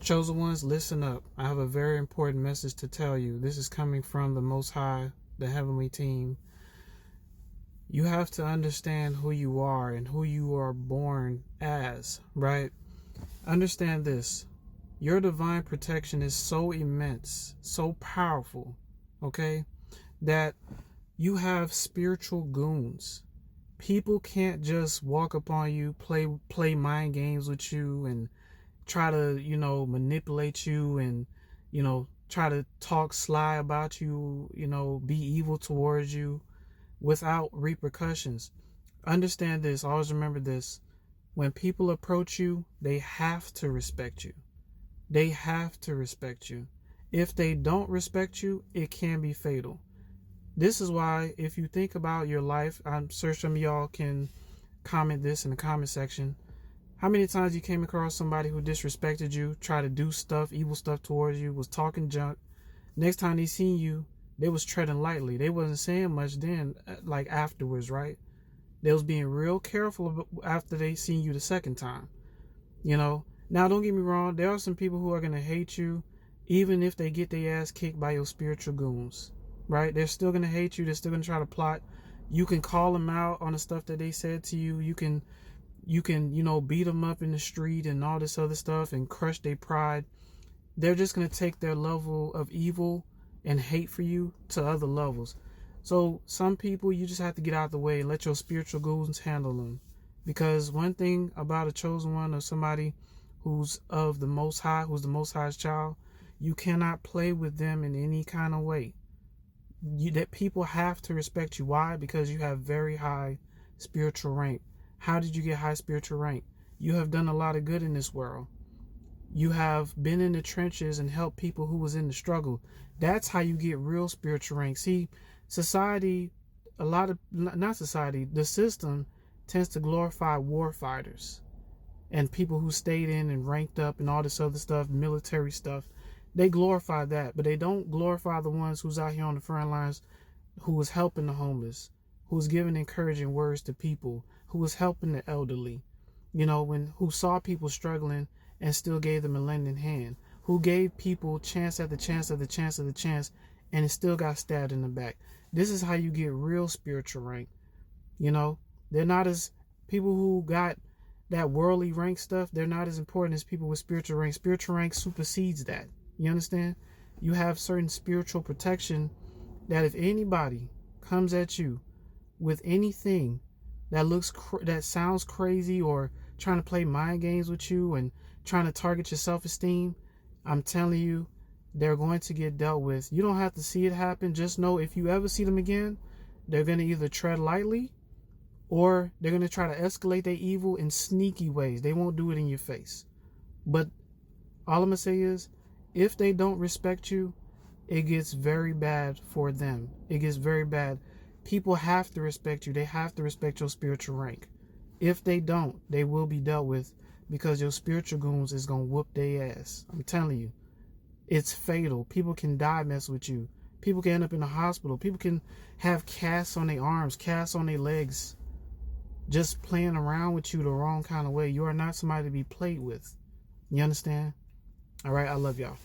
Chosen ones, listen up. I have a very important message to tell you. This is coming from the Most High, the Heavenly Team. You have to understand who you are and who you are born as, right? Understand this. Your divine protection is so immense, so powerful, okay, that you have spiritual goons. People can't just walk upon you, play mind games with you, and try to, manipulate you, and, try to talk sly about you, be evil towards you without repercussions. Understand this. Always remember this. When people approach you, they have to respect you. They have to respect you. If they don't respect you, it can be fatal. This is why, if you think about your life, I'm sure some of y'all can comment this in the comment section. How many times you came across somebody who disrespected you, tried to do stuff, evil stuff towards you, was talking junk? Next time they seen you, they was treading lightly. They wasn't saying much then, like afterwards, right? They was being real careful after they seen you the second time. Now don't get me wrong, there are some people who are going to hate you even if they get their ass kicked by your spiritual goons, right? They're still going to hate you. They're still going to try to plot. You can call them out on the stuff that they said to you. You can beat them up in the street and all this other stuff and crush their pride. They're just going to take their level of evil and hate for you to other levels. So some people, you just have to get out of the way and let your spiritual goons handle them. Because one thing about a chosen one, or somebody who's of the Most High, who's the Most High's child, you cannot play with them in any kind of way. That people have to respect you. Why? Because you have very high spiritual rank. How did you get high spiritual rank? You have done a lot of good in this world. You have been in the trenches and helped people who was in the struggle. That's how you get real spiritual rank. See, society, the system tends to glorify war fighters and people who stayed in and ranked up and all this other stuff, military stuff. They glorify that, but they don't glorify the ones who's out here on the front lines, who was helping the homeless, who was giving encouraging words to people, who was helping the elderly, who saw people struggling and still gave them a lending hand, who gave people chance after chance after chance after chance, and it still got stabbed in the back. This is how you get real spiritual rank. They're not as people who got that worldly rank stuff. They're not as important as people with spiritual rank. Spiritual rank supersedes that. You understand? You have certain spiritual protection that if anybody comes at you with anything that sounds crazy, or trying to play mind games with you and trying to target your self-esteem, I'm telling you, they're going to get dealt with. You don't have to see it happen. Just know if you ever see them again, they're going to either tread lightly or they're going to try to escalate their evil in sneaky ways. They won't do it in your face. But all I'm going to say is, if they don't respect you, it gets very bad for them. It gets very bad. People have to respect you. They have to respect your spiritual rank. If they don't, they will be dealt with, because your spiritual goons is going to whoop their ass. I'm telling you. It's fatal. People can die messing with you. People can end up in the hospital. People can have casts on their arms, casts on their legs, just playing around with you the wrong kind of way. You are not somebody to be played with. You understand? All right, I love y'all.